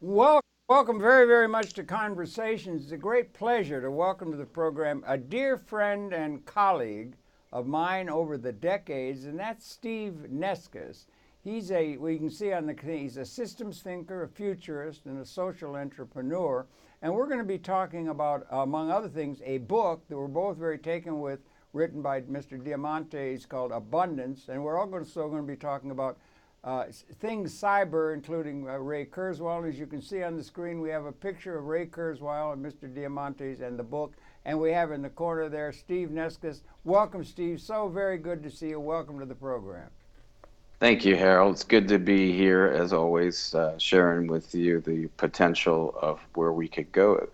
Welcome very, very much to Conversations. It's a great pleasure to welcome to the program a dear friend and colleague of mine over the decades, and that's Steve Neskis. We can see on the, he's a systems thinker, a futurist, and a social entrepreneur. And we're going to be talking about, among other things, a book that we're both very taken with, written by Mr. Diamantes called Abundance. And we're also going to be talking about things cyber, including Ray Kurzweil. As you can see on the screen, we have a picture of Ray Kurzweil and Mr. Diamantes and the book. And we have in the corner there Steve Neskis. Welcome, Steve. So very good to see you. Welcome to the program. Thank you, Harold. It's good to be here, as always, sharing with you the potential of where we could go in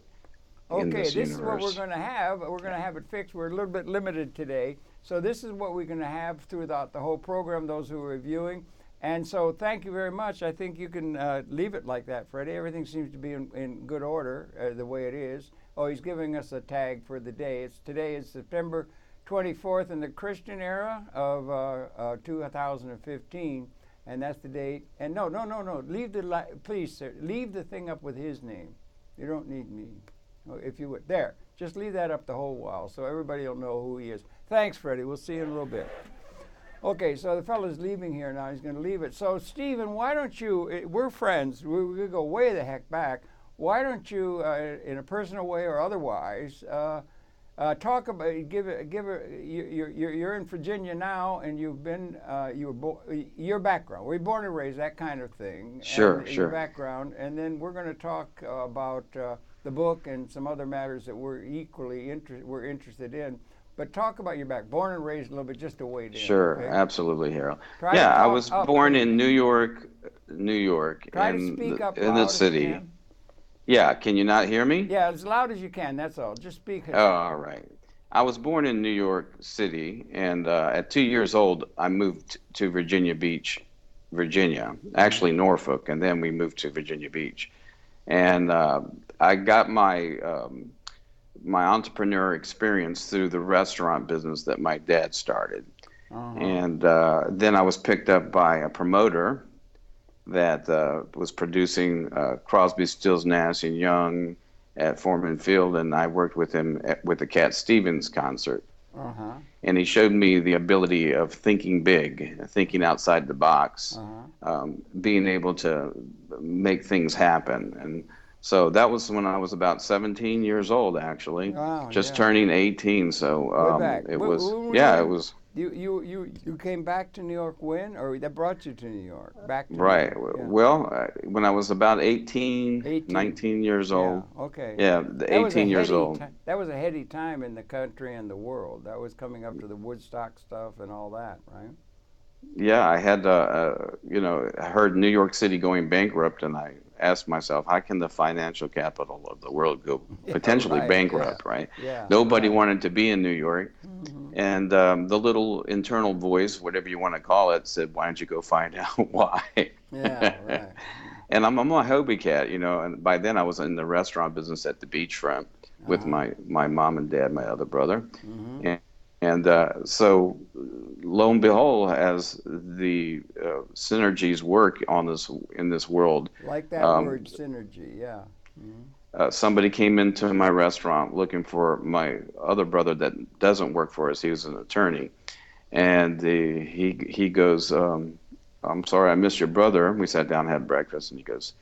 Okay, this this is what we're universe. going to have. We're going to have it fixed. We're a little bit limited today. So this is what we're going to have throughout the whole program, those who are reviewing. And so thank you very much. I think you can leave it like that, Freddie. Everything seems to be in good order the way it is. Oh, he's giving us a tag for the day. Today is September 24th in the Christian era of 2015. And that's the date. And no. Leave please, sir, leave the thing up with his name. You don't need me. If you would. There. Just leave that up the whole while so everybody will know who he is. Thanks, Freddie. We'll see you in a little bit. Okay, so the fellow's leaving here now. He's going to leave it. So, Stephen, why don't you, we're friends. We go way the heck back. Why don't you, in a personal way or otherwise, talk about, you're in Virginia now, and you've been, your background. Were you born and raised, that kind of thing? Sure, And your sure. background. And then we're going to talk about the book and some other matters that we're interested in. But talk about your back. Born and raised a little bit, just to wade in, Sure, okay? absolutely, Harold. Try to Yeah, I talk was up, born please. in New York, New York, Try to speak up in the loud if you city. can. Yeah, can you not hear me? Yeah, as loud as you can, that's all. Just speak Oh, as. all right. I was born in New York City, and at 2 years old, I moved to Virginia Beach, Virginia, actually Norfolk, and then we moved to Virginia Beach. And I got my entrepreneur experience through the restaurant business that my dad started. Uh-huh. And then I was picked up by a promoter that was producing Crosby, Stills, Nash and Young at Foreman Field, and I worked with him with the Cat Stevens concert. Uh-huh. And he showed me the ability of thinking big, thinking outside the box, Uh-huh. being able to make things happen. And so that was when I was about 17 years old, actually, Wow, just yeah. turning 18. So Way back. it was, When were you yeah, it in? was You came back to New York when? Or that brought you to New York? Back to New right. York, yeah. Well, when I was about 18, 18. 19 years Yeah, old, okay. yeah, the 18 years old. That was a heady time in the country and the world. That was coming up to the Woodstock stuff and all that, right? Yeah, I had, I heard New York City going bankrupt, and I asked myself, how can the financial capital of the world go Yeah, potentially right. Yeah. bankrupt, right? Yeah, Nobody right. wanted to be in New York. Hmm. And the little internal voice, whatever you want to call it, said, why don't you go find out why? Yeah, right. And I'm a Hobie cat, and by then I was in the restaurant business at the beachfront with Uh-huh. my mom and dad, my other brother. Mm-hmm. And so lo and behold, as the synergies work on this in this world, Like that um, word synergy, yeah. Mm-hmm. somebody came into my restaurant looking for my other brother that doesn't work for us. He was an attorney, and he goes, "I'm sorry, I missed your brother." We sat down and had breakfast, and he goes,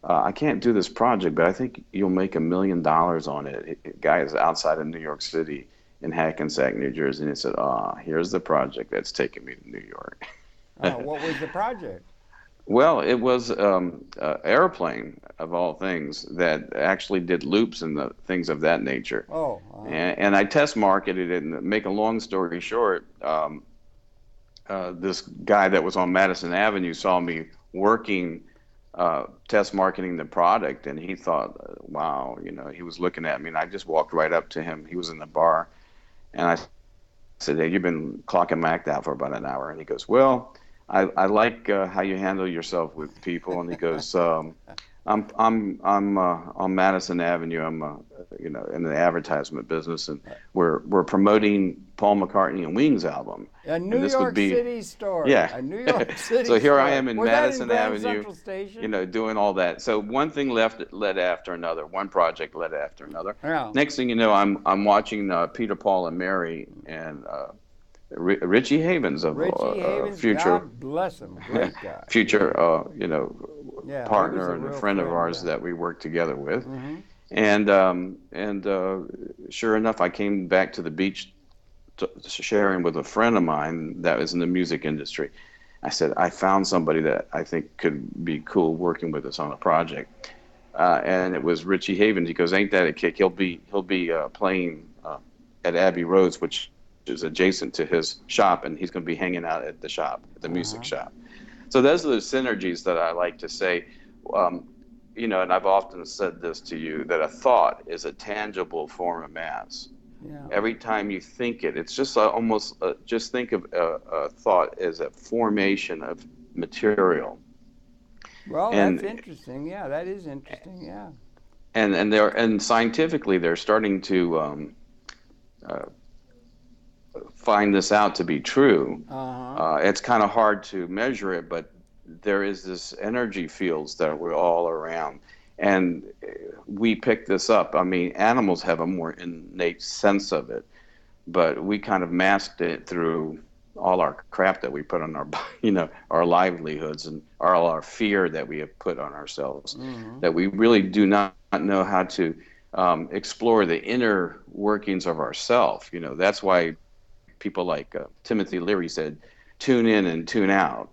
"I can't do this project, but I think you'll make $1 million on it." Guy is outside of New York City in Hackensack, New Jersey, and he said, here's the project that's taking me to New York." What was the project? Well, it was airplane of all things that actually did loops and the things of that nature. Oh, And I test marketed it. And make a long story short, this guy that was on Madison Avenue saw me working, test marketing the product, and he thought, wow, he was looking at me, and I just walked right up to him. He was in the bar, and I said, "Hey, you've been clocking my act out for about an hour." And he goes, "Well, I like how you handle yourself with people." And he goes, I'm on Madison Avenue. I'm in the advertisement business, and we're promoting Paul McCartney and Wings album, A and New this would York be City story. yeah. A New York City So here I story. am in Was that in Madison Grand Avenue, Central Station? doing all that. So one thing led after another. One project led after another. Yeah. Next thing you know, I'm watching Peter, Paul, and Mary, and Richie Havens of Richie Havens, future God bless him, great guy. future Yeah, he was partner a and a real friend of friend. ours Yeah. that we worked together with. Hmm. And sure enough, I came back to the beach sharing with a friend of mine that was in the music industry. I said, I found somebody that I think could be cool working with us on a project. And it was Richie Havens. He goes, "Ain't that a kick? He'll be playing at Abbey Roads, which is adjacent to his shop, and he's going to be hanging out at the shop, at the music Uh-huh. shop." So those are the synergies that I like to say. Um, and I've often said this to you, that a thought is a tangible form of mass. Yeah. Every time you think it, it's just almost just think of a thought as a formation of material. Well, that's And interesting. Yeah, that is interesting. Yeah. and scientifically they're starting to uh, find this out to be true. Uh-huh. It's kind of hard to measure it, but there is this energy fields that we're all around, and we pick this up. I mean, animals have a more innate sense of it, but we kind of masked it through all our crap that we put on our, our livelihoods, and all our fear that we have put on ourselves, Hmm. that we really do not know how to explore the inner workings of ourself. That's why people like Timothy Leary said, "Tune in and tune out."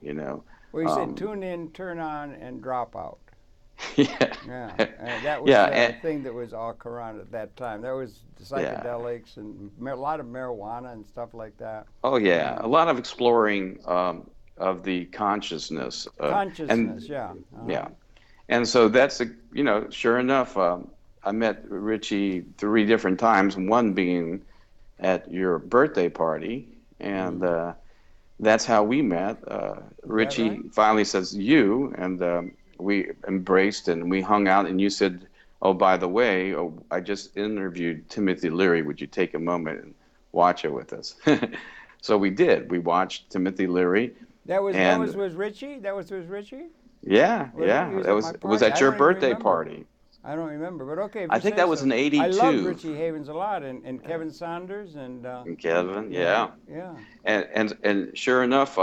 Well, you said Um, tune in, turn on, and drop out. yeah, Yeah, that was yeah, the thing that was all current at that time. There was yeah. psychedelics and a lot of marijuana and stuff like that. Oh, yeah. Yeah. A lot of exploring of the consciousness, Consciousness, and yeah. yeah. And so that's sure enough. I met Richie 3 different times. One being at your birthday party, and Mm. that's how we met. Is that right? Richie finally says you, and we embraced and we hung out. And you said, "Oh, by the way, I just interviewed Timothy Leary. Would you take a moment and watch it with us?" So we did. We watched Timothy Leary, That was and with Richie. That was with Richie. yeah, Was it? He yeah, was that at was my it was party. at I your don't even birthday remember. party. I don't remember. But okay, if I you think say that was so. in I loved '82. Richie Havens a lot, and Kevin Saunders, and And Kevin, yeah, yeah. yeah. And sure enough,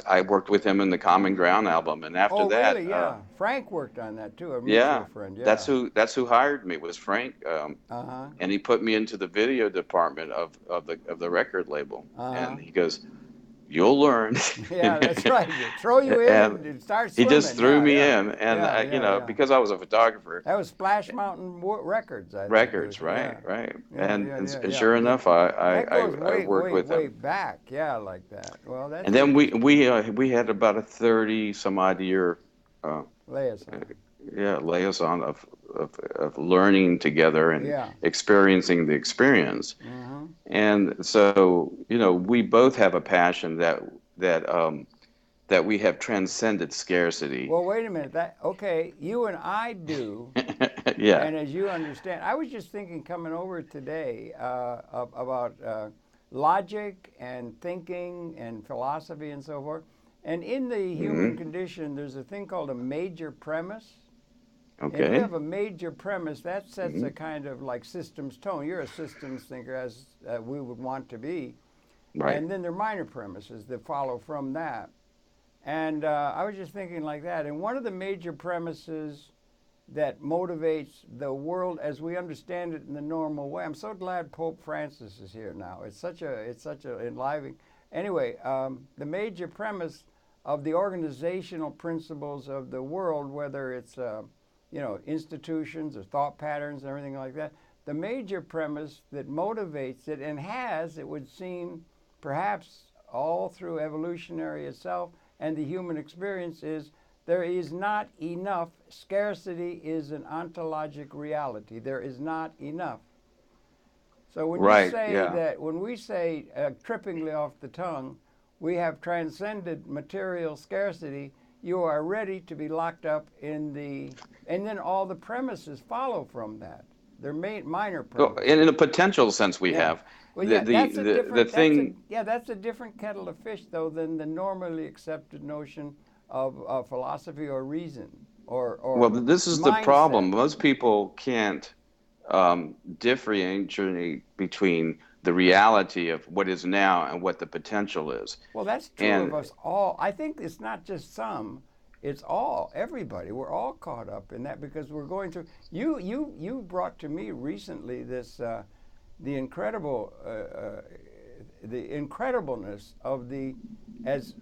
I worked with him in the Common Ground album, and after Oh, that, really? Yeah. Frank worked on that too. A mutual yeah, friend. that's Yeah. who hired me, was Frank, Uh huh. and he put me into the video department of the record label, Uh huh. and he goes, "You'll learn," Yeah, that's right. They throw you in and and start he just swimming. threw Yeah, me yeah, in, and yeah, yeah, yeah. because I was a photographer. That was Splash Mountain Records, I think it was. Records, right, Yeah, right, yeah, and yeah, and, yeah, and yeah. sure Yeah. enough, I I, That goes I, I way, worked way, with way him. back. Yeah, like that. Well, And that's then we interesting. we uh, we had about a 30 some odd year uh, Lay us on. yeah liaison of learning together and Yeah. experiencing the experience. Mm-hmm. And so we both have a passion that we have transcended scarcity. Well, wait a minute. That okay? You and I do. Yeah. And as you understand, I was just thinking coming over today about logic and thinking and philosophy and so forth. And in the human Hmm. condition, there's a thing called a major premise. And if you Okay. have a major premise, that sets a Hmm. kind of like systems tone. You're a systems thinker, as we would want to be. Right. And then there are minor premises that follow from that. And I was just thinking like that. And one of the major premises that motivates the world as we understand it in the normal way. I'm so glad Pope Francis is here now. It's such a enlivening. Anyway, the major premise of the organizational principles of the world, whether it's institutions or thought patterns and everything like that, the major premise that motivates it and has, it would seem, perhaps all through evolutionary itself and the human experience is there is not enough. Scarcity is an ontologic reality. There is not enough. So when you Right. say Yeah. that, when we say trippingly off the tongue, we have transcended material scarcity, you are ready to be locked up in the, and then all the premises follow from that. They're minor Well, premises. in a potential sense, we Yeah. have Well, yeah, the thing. that's a different kettle of fish though than the normally accepted notion of philosophy or reason Well, or this is the mindset. problem. Most people can't differentiate between the reality of what is now and what the potential is. Well, that's true of And us all. I think it's not just some; it's all, everybody. We're all caught up in that because we're going through. You brought to me recently this the incredible the incredibleness of the as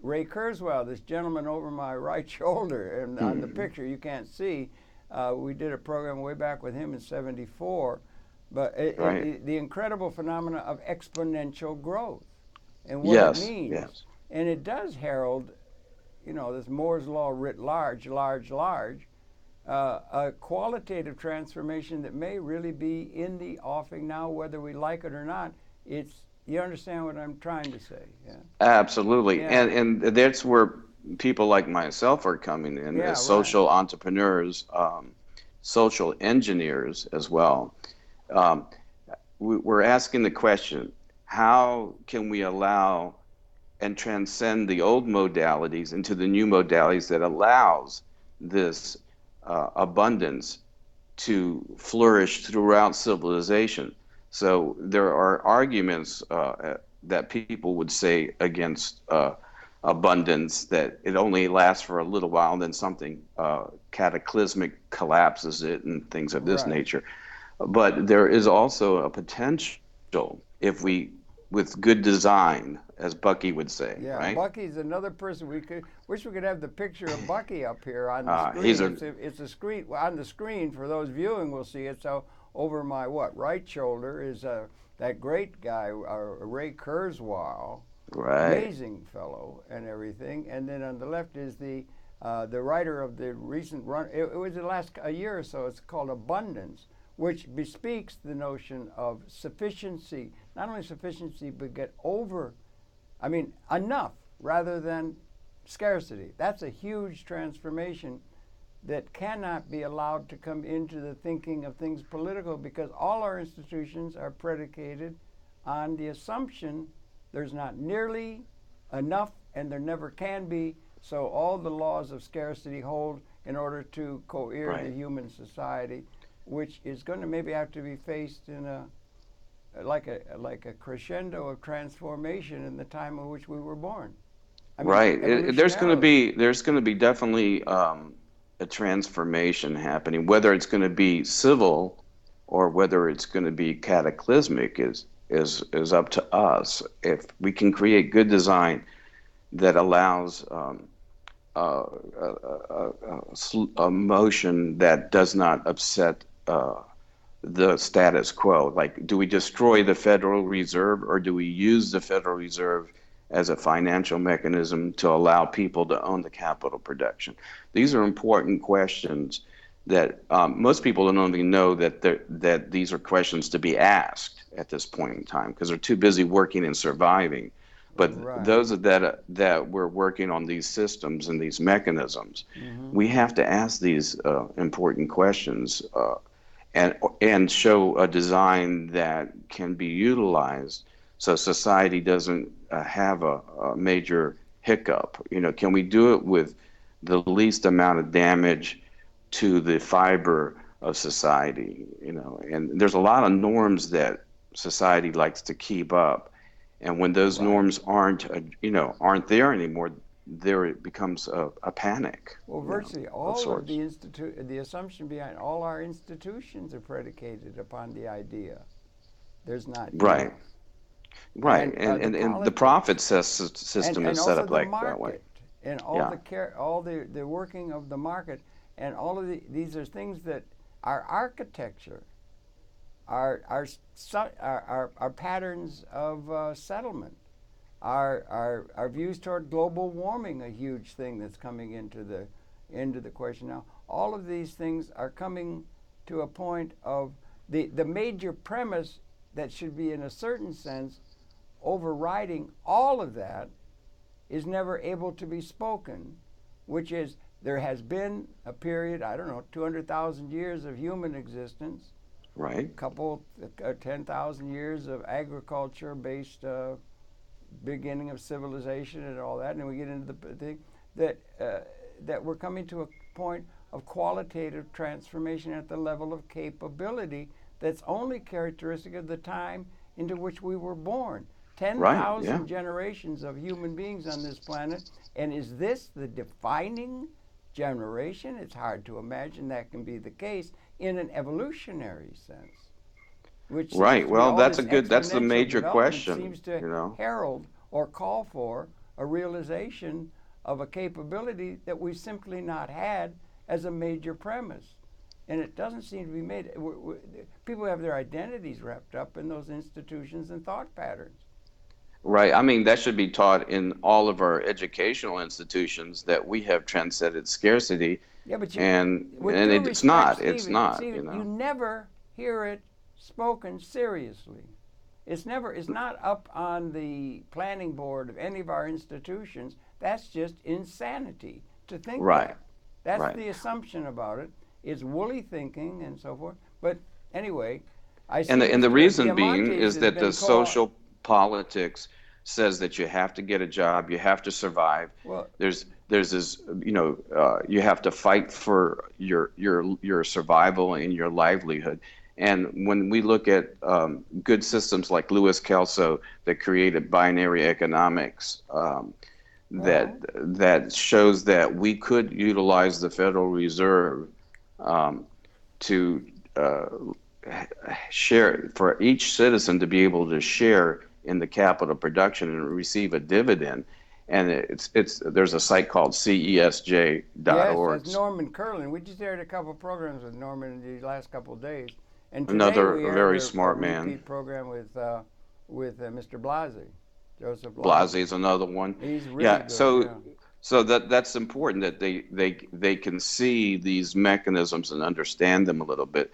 Ray Kurzweil, this gentleman over my right shoulder, and on the picture you can't see. We did a program way back with him in '74, but right, the incredible phenomena of exponential growth and what it yes, means. yes, And it does herald, this Moore's Law writ large, a qualitative transformation that may really be in the offing now, whether we like it or not. You understand what I'm trying to say? Yeah. absolutely. Yeah. And that's where people like myself are coming in Yeah. as Right. social entrepreneurs, social engineers as well. Um, we're asking the question, how can we allow and transcend the old modalities into the new modalities that allows this abundance to flourish throughout civilization? So there are arguments that people would say against abundance, that it only lasts for a little while and then something cataclysmic collapses it and things of this Right. nature. But there is also a potential if we, with good design, as Bucky would say, Yeah, right? Bucky's another person. We could wish we could have the picture of Bucky up here on the He's screen. a It's a screen on the screen for those viewing. Will see it. So over my right shoulder is that great guy Ray Kurzweil, right, amazing fellow and everything. And then on the left is the writer of the recent run. It was the last a year or so. It's called Abundance, which bespeaks the notion of sufficiency. Not only sufficiency, but enough rather than scarcity. That's a huge transformation that cannot be allowed to come into the thinking of things political because all our institutions are predicated on the assumption there's not nearly enough and there never can be. So all the laws of scarcity hold in order to cohere the right. human society, which is going to maybe have to be faced in like a crescendo of transformation in the time in which we were born. I mean, Right. evolutionarily. There's going to be definitely a transformation happening. Whether it's going to be civil or whether it's going to be cataclysmic is up to us. If we can create good design that allows a motion that does not upset the status quo. Like, do we destroy the Federal Reserve or do we use the Federal Reserve as a financial mechanism to allow people to own the capital production? These are important questions that most people don't even know that these are questions to be asked at this point in time because they're too busy working and surviving. But Right. those that we're working on these systems and these mechanisms, Hmm. we have to ask these important questions. And show a design that can be utilized so society doesn't have a major hiccup. Can we do it with the least amount of damage to the fiber of society? And there's a lot of norms that society likes to keep up, and when those Right. norms aren't there anymore, there it becomes a panic, Well, virtually of all of sorts. the assumption behind all our institutions are predicated upon the idea there's not Right. enough, Right, and the and the politics, profit system and is set also up the like that way. market, and all Yeah, the care, all the working of the market, and all of these are things that our architecture, our patterns of settlement, our views toward global warming, a huge thing that's coming into the question now. All of these things are coming to a point of the major premise that should be, in a certain sense, overriding all of that is never able to be spoken, which is there has been a period, I don't know, 200,000 years of human existence, Right. couple 10,000 years of agriculture-based beginning of civilization and all that, and then we get into the thing that we're coming to a point of qualitative transformation at the level of capability that's only characteristic of the time into which we were born. Right. 10,000 Yeah. generations of human beings on this planet, and is this the defining generation? It's hard to imagine that can be the case in an evolutionary sense, which seems Right. to be Well, all this that's the exponential major development question, seems to you know. herald or call for a realization of a capability that we've simply not had as a major premise. And it doesn't seem to be made. People have their identities wrapped up in those institutions and thought patterns. Right. I mean, that should be taught in all of our educational institutions that we have transcended scarcity, Yeah, but you, and with due it's respect, not. It's Stephen, not, you Stephen, you know. never hear it spoken seriously. It's not up on the planning board of any of our institutions. That's just insanity to think Right. that. That's Right. the assumption about it. It's woolly thinking and so forth. But anyway, I see And the Mr. reason being Diamantes is has that the been social politics says that you have to get a job, you have to survive. well, There's this, you have to fight for your survival and your livelihood. And when we look at good systems like Louis Kelso that created binary economics, that well, shows that we could utilize the Federal Reserve um, to share, for each citizen to be able to share in the capital production and receive a dividend. And it's there's a site called yes, that's cesj.org. Norman Curlin. We just aired a couple programs with Norman in the last couple of days, and today Another we aired very a smart man. repeat program with Mr. Blasi, Joseph Blase Blasi. is another one. He's really Yeah, good. Yeah. so that's important that they can see these mechanisms and understand them a little bit.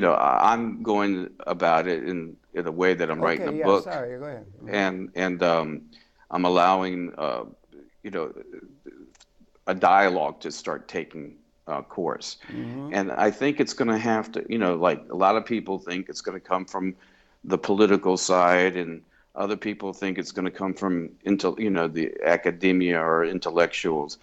I'm going about it in a way that I'm writing a Okay. Yeah. book, Sorry. Go ahead. and I'm allowing you know a dialogue to start taking course. Mm-hmm. And I think it's going to have to, like a lot of people think it's going to come from the political side, and other people think it's going to come from the academia or intellectuals.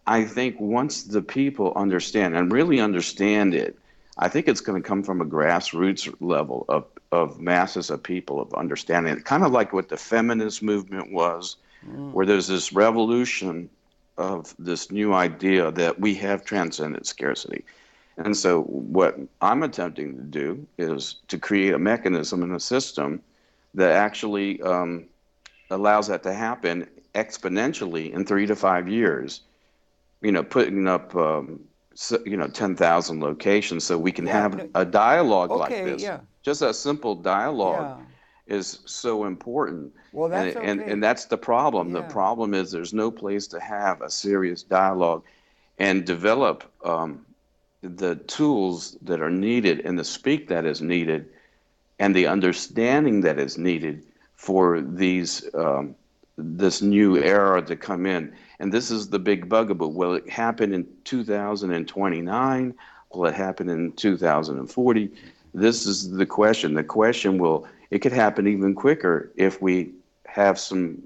I think once the people understand and really understand it, I think it's going to come from a grassroots level of masses of people of understanding it, kind of like what the feminist movement was, Mm. where there's this revolution of this new idea that we have transcended scarcity. And so, what I'm attempting to do is to create a mechanism and a system that actually allows that to happen exponentially in 3 to 5 years. Putting up 10,000 locations so we can Yeah. have No, a dialogue like okay. this. Yeah. Just a simple dialogue Yeah. is so important. Well, And, that's and okay. that's the problem. The Yeah. problem is there's no place to have a serious dialogue and develop the tools that are needed and the speak that is needed and the understanding that is needed for this new era to come in. And this is the big bugaboo. Will it happen in 2029? Will it happen in 2040? This is the question. The question it could happen even quicker if we have some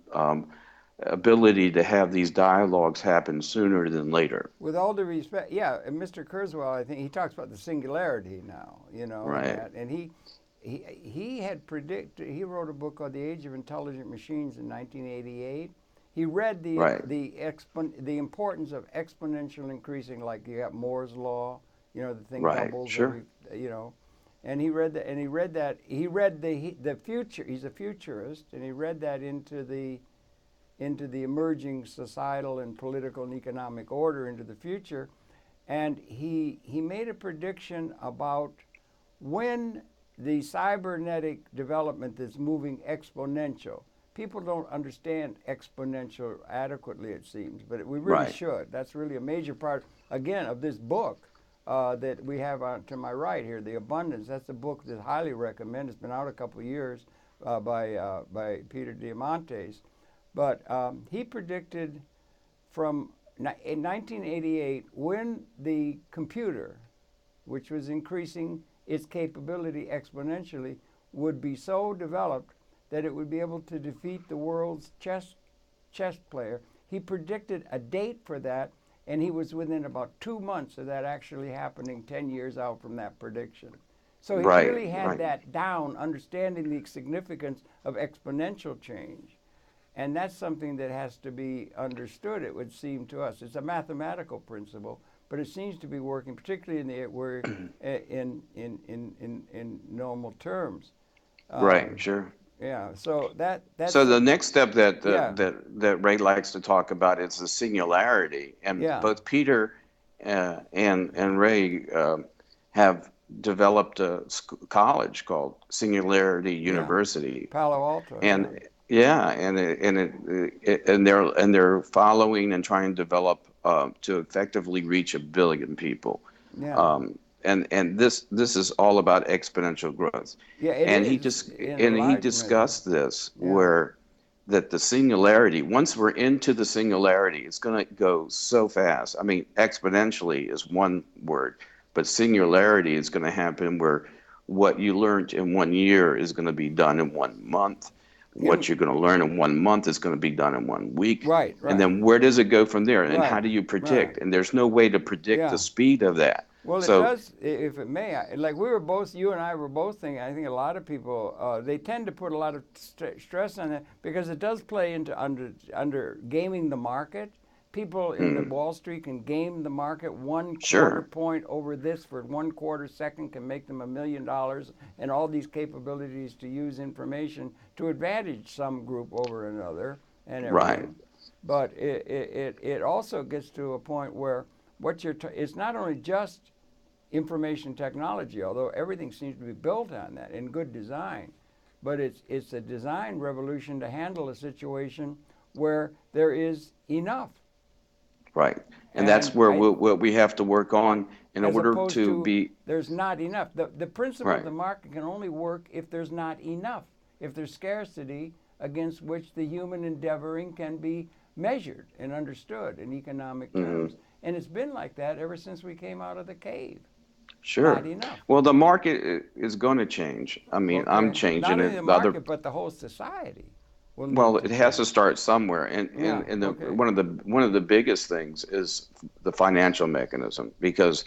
ability to have these dialogues happen sooner than later. With all due respect, yeah, and Mr. Kurzweil, I think he talks about the singularity now, and Right. that, and he had predicted. He wrote a book called The Age of Intelligent Machines in 1988. He read Right. the importance of exponential increasing, like you got Moore's law, the thing Right. doubles Sure. and he read that, he read the future. He's a futurist, and he read that into the emerging societal and political and economic order into the future. And he made a prediction about when the cybernetic development that's moving exponential. People don't understand exponential adequately, it seems, but we really Right. should. That's really a major part, again, of this book that we have to my right here, The Abundance. That's a book that's highly recommended. It's been out a couple of years by Peter Diamantes. But he predicted in 1988, when the computer, which was increasing its capability exponentially, would be so developed that it would be able to defeat the world's chess player. He predicted a date for that, and he was within about 2 months of that actually happening 10 years out from that prediction. So he really had that down, understanding the significance of exponential change. And that's something that has to be understood, it would seem to us. It's a mathematical principle, but it seems to be working, particularly in normal terms. Right, sure. Yeah, so that's so the next step that yeah. that Ray likes to talk about is the singularity, and Yeah. both Peter and Ray have developed a college called Singularity Yeah. University, Palo Alto, and and they're following and trying to develop to effectively reach 1 billion people. yeah. And this is all about exponential growth. Yeah, it And is in a he large measure. discussed this Yeah. where that the singularity, once we're into the singularity, it's going to go so fast. I mean, exponentially is one word, but singularity is going to happen where what you learned in 1 year is going to be done in 1 month. What you're going to learn in 1 month is going to be done in 1 week. Right, And right. then where does it go from there? And Right, how do you right. predict? And there's no way to predict the Yeah. speed of that. Well, it So, does, if it may. Like we were both, you and I were both thinking, I think a lot of people, they tend to put a lot of stress on that because it does play into under gaming the market. People in the Wall Street can game the market. 1/4 sure. point over this for 1/4 second can make them $1 million, and all these capabilities to use information to advantage some group over another and Right. everything. But it also gets to a point where it's not only just information technology, although everything seems to be built on that in good design. But it's a design revolution to handle a situation where there is enough. Right. And that's where what we have to work on in as order opposed to to be there's not enough. The principle of right. the market can only work if there's not enough, if there's scarcity against which the human endeavoring can be measured and understood in economic terms. And it's been like that ever since we came out of the cave. Sure. Not enough. Well, the market is going to change. I mean, I'm Okay. changing Not only the it. The other, market, but the whole society will well, need to it has to change. start somewhere. And Yeah. Okay. one of the biggest things is the financial mechanism because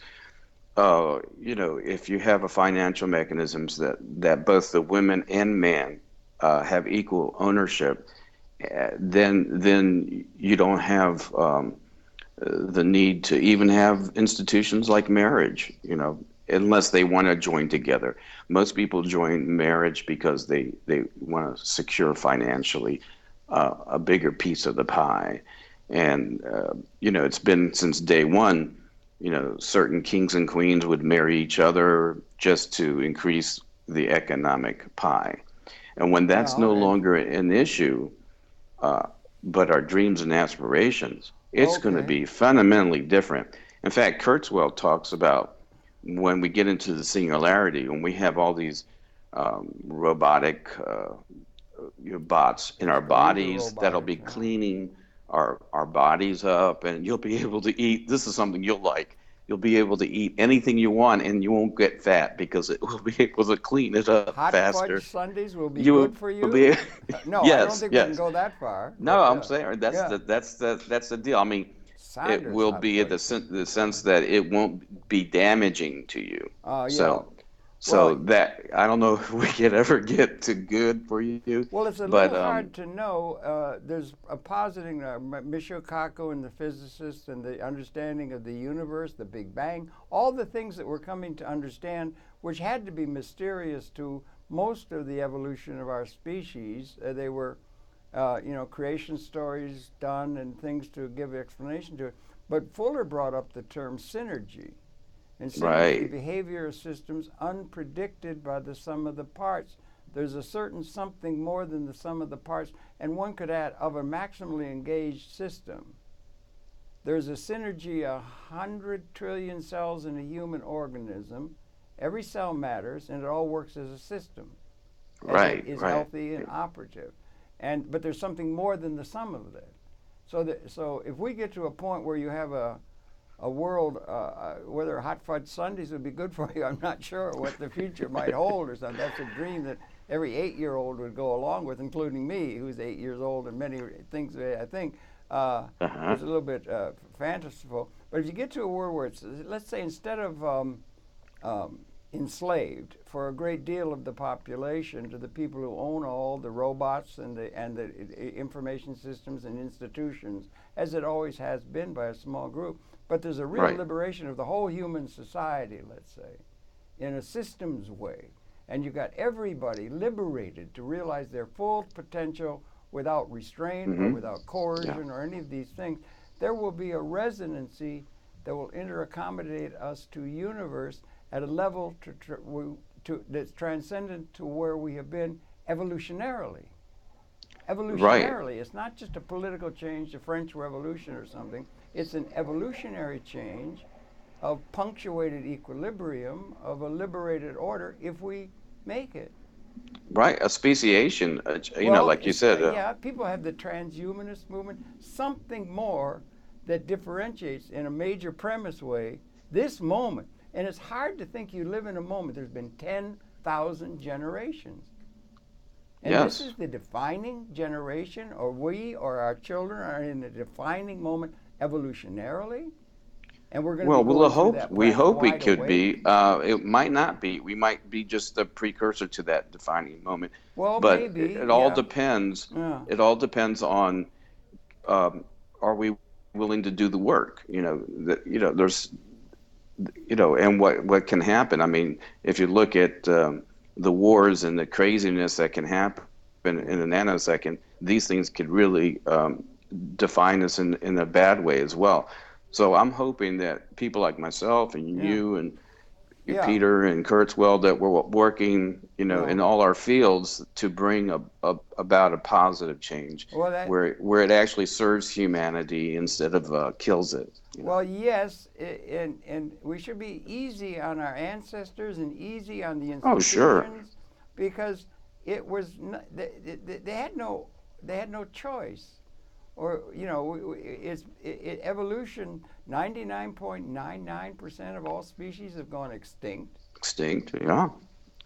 if you have a financial mechanisms that both the women and men have equal ownership, then you don't have the need to even have institutions like marriage, unless they want to join together. Most people join marriage because they want to secure financially a bigger piece of the pie. And, it's been since day one, certain kings and queens would marry each other just to increase the economic pie. And when that's no Yeah. longer an issue, but our dreams and aspirations, it's going to Okay. be fundamentally different. In fact, Kurzweil talks about when we get into the singularity, when we have all these robotic bots in our Computer bodies that'll robotics. be Yeah. cleaning our bodies up, and you'll be able to eat. This is something you'll like. You'll be able to eat anything you want, and you won't get fat because it will be able to clean it up Hot faster. fudge sundaes will be You good for will be, you? No, I don't yes, think we can yes. go that far. No, But I'm saying yeah. that's the deal. I mean, it Sanders will hot be in fudge the sundaes. sense that it won't be damaging to you. Yeah. So, Well, that I don't know if we could ever get to good for you, Well, it's a but little hard to know. There's a positing, Michio Kaku and the physicists and the understanding of the universe, the Big Bang, all the things that we're coming to understand, which had to be mysterious to most of the evolution of our species. They were, creation stories done and things to give explanation to it. But Fuller brought up the term synergy. And synergy, right, behavior of systems unpredicted by the sum of the parts. There's a certain something more than the sum of the parts, and one could add of a maximally engaged system. There's a synergy, 100 trillion cells in a human organism. Every cell matters, and it all works as a system, as it right, is right. healthy and operative. but there's something more than the sum of that. So if we get to a point where you have a world, whether hot fudge sundaes would be good for you, I'm not sure what the future might hold or something. That's a dream that every 8-year-old would go along with, including me, who's 8 years old, and many things I think is a little bit fanciful. But if you get to a world where it's, let's say, instead of enslaved for a great deal of the population to the people who own all the robots and the information systems and institutions, as it always has been by a small group. But there's a real liberation of the whole human society, let's say, in a systems way. And you got everybody liberated to realize their full potential without restraint or without coercion or any of these things. There will be a resonancy that will interaccommodate us to a universe at a level that's transcendent to where we have been evolutionarily. Evolutionarily, it's not just a political change, the French Revolution or something. It's an evolutionary change of punctuated equilibrium, of a liberated order, if we make it. Right, a speciation, like you said. Yeah, people have the transhumanist movement, something more that differentiates in a major premise way this moment. And it's hard to think you live in a moment. There's been 10,000 generations. And this is the defining generation, or we or our children are in the defining moment evolutionarily. And we're going to we hope we could be. It might not be. We might be just the precursor to that defining moment. Well, but maybe. It all depends. Yeah. It all depends on are we willing to do the work? There's and what can happen. I mean, if you look at the wars and the craziness that can happen in a nanosecond, these things could really define us in a bad way as well. So I'm hoping that people like myself and you and Peter and Kurzweil, that we're working, in all our fields to bring about a positive change where it actually serves humanity instead of kills it. Well, yes, and we should be easy on our ancestors and easy on the institutions. Oh, sure. Because it was they had no choice. Or, evolution, 99.99% of all species have gone extinct. Extinct, yeah.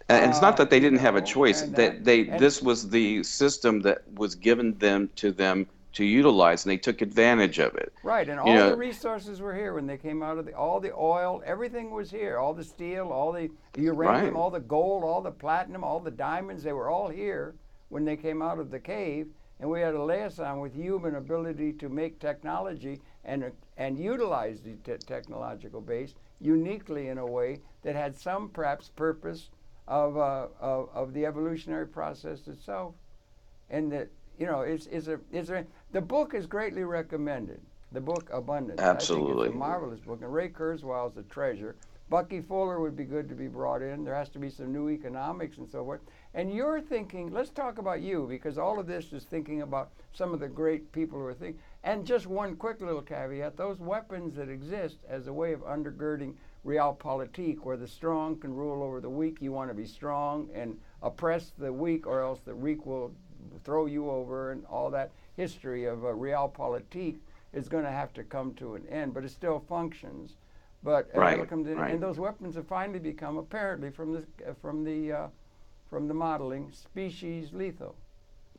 And it's not that they didn't have a choice. This was the system that was given to them to utilize, and they took advantage of it. Right, and all the resources were here when they came out of all the oil, everything was here. All the steel, all the uranium, all the gold, all the platinum, all the diamonds, they were all here when they came out of the cave. And we had a liaison with human ability to make technology and utilize the technological base uniquely in a way that had some perhaps purpose of the evolutionary process itself. And that the book is greatly recommended. The book Abundance. Absolutely. I think it's a marvelous book. And Ray Kurzweil is a treasure. Bucky Fuller would be good to be brought in. There has to be some new economics and so forth. And you're thinking, let's talk about you, because all of this is thinking about some of the great people who are thinking. And just one quick little caveat, those weapons that exist as a way of undergirding realpolitik, where the strong can rule over the weak, you want to be strong and oppress the weak, or else the weak will throw you over, and all that history of realpolitik is going to have to come to an end, but it still functions. But and those weapons have finally become, apparently from the modeling, species lethal.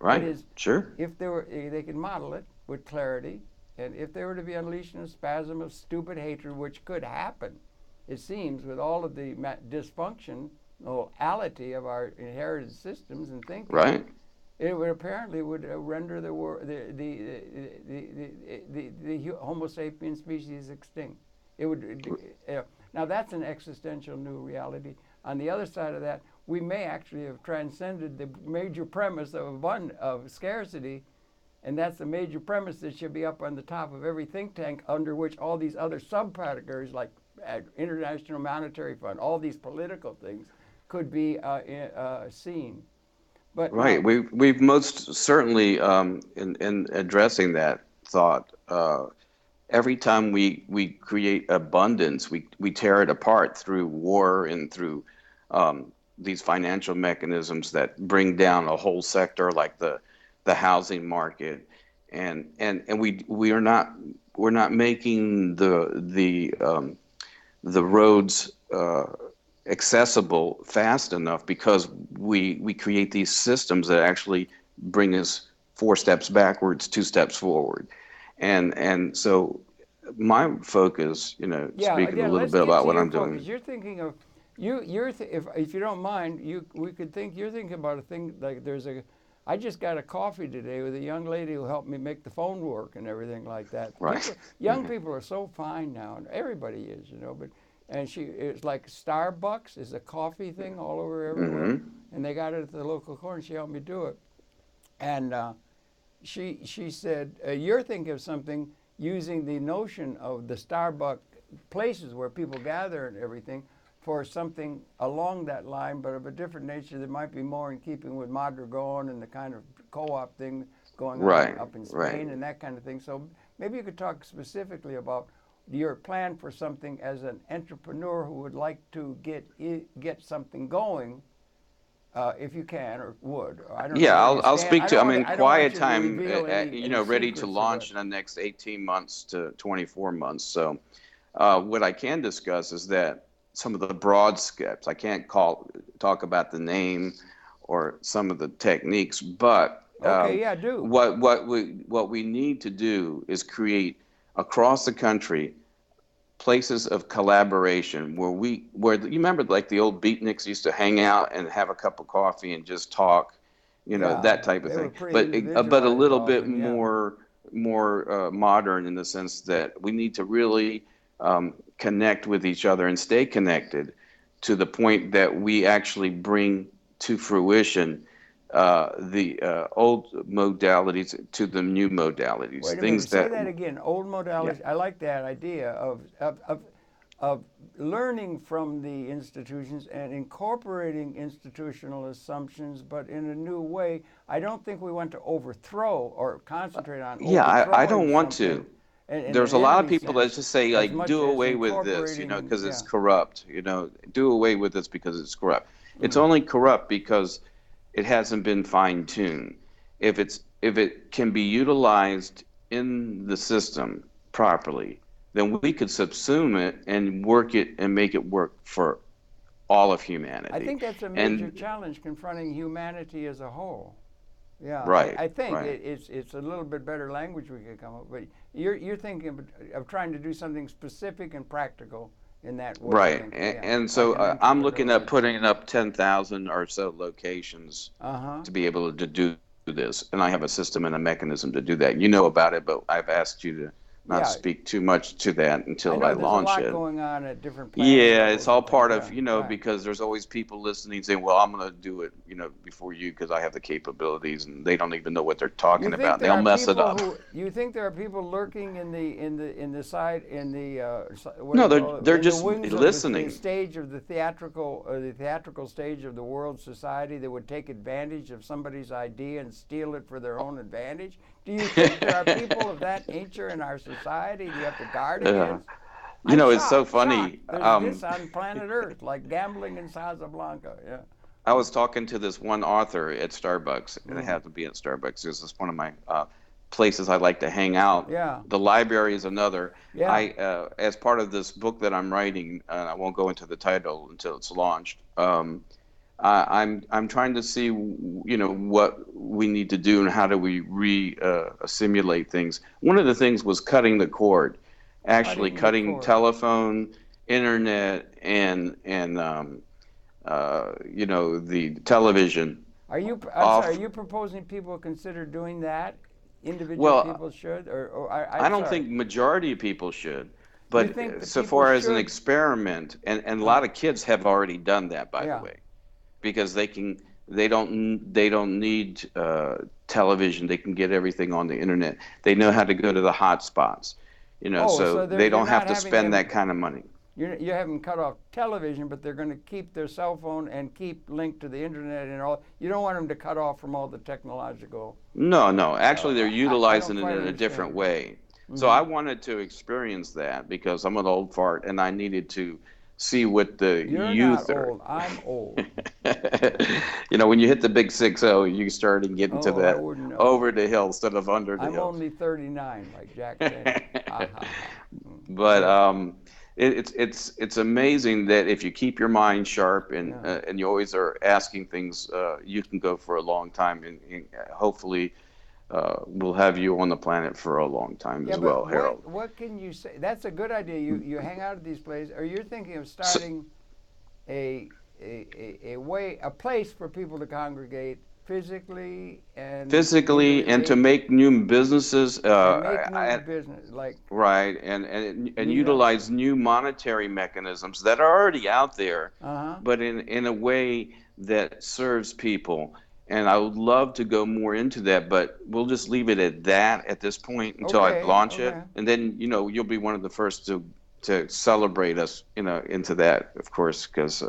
Right. That is, sure. If they can model it with clarity, and if they were to be unleashed in a spasm of stupid hatred, which could happen, it seems, with all of the dysfunctionality of our inherited systems and thinking. Right. It would apparently render the Homo sapien species extinct. It would. Now that's an existential new reality. On the other side of that, we may actually have transcended the major premise of scarcity, and that's the major premise that should be up on the top of every think tank, under which all these other subcategories like International Monetary Fund, all these political things, could be seen. But right, we've most certainly in addressing that thought. Every time we create abundance, we tear it apart through war and through these financial mechanisms that bring down a whole sector, like the the housing market, and we are not, we're not making the roads accessible fast enough, because we create these systems that actually bring us 4 steps backwards, 2 steps forward, and so my focus, Yeah, speaking a again, little let's bit get about to what your I'm focus. doing. You're thinking of if you don't mind, we could think you're thinking about a thing like I just got a coffee today with a young lady who helped me make the phone work and everything like that. Right. Young people are so fine now, and everybody is, but and it's like Starbucks is a coffee thing all over everywhere, Hmm. and they got it at the local corner. She helped me do it, and she said, you're thinking of something using the notion of the Starbucks places where people gather and everything for something along that line, but of a different nature that might be more in keeping with Madrigal and the kind of co-op thing going on Right. up in Right. Spain and that kind of thing. So maybe you could talk specifically about your plan for something as an entrepreneur who would like to get something going, if you can or would. Or I don't know Yeah, where I'll you I'll stand. speak to. I'm in I don't want quiet you to time, reveal any ready to secrets of launch what. in the next 18 months to 24 months. So, what I can discuss is that some of the broad steps. I can't talk about the name or some of the techniques, but Okay, yeah, do. what we need to do is create across the country places of collaboration where you remember, like, the old beatniks used to hang out and have a cup of coffee and just talk, Yeah, that type of they were thing, pretty but a individualized little bit often. Yeah. more modern, in the sense that we need to really connect with each other and stay connected to the point that we actually bring to fruition the old modalities to the new modalities, Wait a things minute. Say that. that again. Old Yeah. modalities. I like that idea of learning from the institutions and incorporating institutional assumptions, but in a new way. I don't think we want to overthrow or concentrate on Yeah, I overthrowing don't want something to. in There's an a lot of enemy people that sense, just say, as like, much do as away with this, incorporating. because it's Yeah. corrupt, do away with this because it's corrupt. It's only corrupt because it hasn't been fine-tuned. If it can be utilized in the system properly, then we could subsume it and work it and make it work for all of I humanity. think that's a major And challenge confronting humanity as a whole. Yeah, right, I think right. it's a little bit better language we could come up with. You're thinking of trying to do something specific and practical in that way of Right. thinking. And, Yeah, and like so an I'm looking entrepreneur. at Yeah. putting up 10,000 or so locations Uh huh. to be able to do this. And I have a system and a mechanism to do that. You know about it, but I've asked you to not Yeah, speak too much to that I until I know there's a launch lot it. going on at different planning Yeah, it's levels all and things. part of, Yeah, right. because there's always people listening saying, well, I'm going to do it, before you, because I have the capabilities, and they don't even know what they're You talking think about. there They'll are mess it people up. who you think there are people lurking in the side what do No, you they're call it, they're in the just wings of the listening. stage of the theatrical stage of the world society that would take advantage of somebody's idea and steal it for their own advantage? Do you think there are people of that nature in our society that you have to guard Yeah. against? I'm It's so shocked. funny. There's this on planet Earth, like gambling in Casablanca. Yeah. I was talking to this one author at Starbucks, and it Mm. had to be at Starbucks. This is one of my places I like to hang out. Yeah. The library is another. Yeah. As part of this book that I'm writing, I won't go into the title until it's launched. I'm trying to see, what we need to do and how do we assimilate things. One of the things was cutting the cord, actually Cutting the cutting cord. telephone, internet, and the television I'm sorry, are off. you proposing people consider doing that? Individual Well, people should? I I'm don't sorry. think majority of people should, You but think that so people far as an should? experiment, and a Uh, lot of kids have already done that, by the yeah. way, because they don't need television. They can get everything on the internet. They know how to go to the hot spots, Oh, so so they you're don't have not to having spend them, that kind of money. you haven't cut off television, but they're going to keep their cell phone and keep linked to the internet and all. You don't want them to cut off from all the technological. No, no. Actually, they're I don't utilizing it quite in a understand. different way. So Hmm. I wanted to experience that because I'm an old fart and I needed to see what the You're not youth are. old. I'm old. When you hit the big 60, you start getting to Oh, I that wouldn't know. over the hill instead of under the I'm hill. only 39, like Jack Benny. Ha ha ha. But Yeah, it's amazing that if you keep your mind sharp yeah. and you always are asking things, you can go for a long time, and hopefully we'll have you on the planet for a long time Yeah, as but well, what Harold. what can you say? That's a good idea. You hang out at these places, or you're thinking of So, starting a a way, a place for people to congregate physically and physically, and to engage make new businesses, and make new business like right, and meetups. utilize new monetary mechanisms that are already out there, Uh huh. but in a way that serves people. And I would love to go more into that, but we'll just leave it at that at this point until I Okay. launch it, Okay. and then you'll be one of the first to celebrate us, into that, of course, because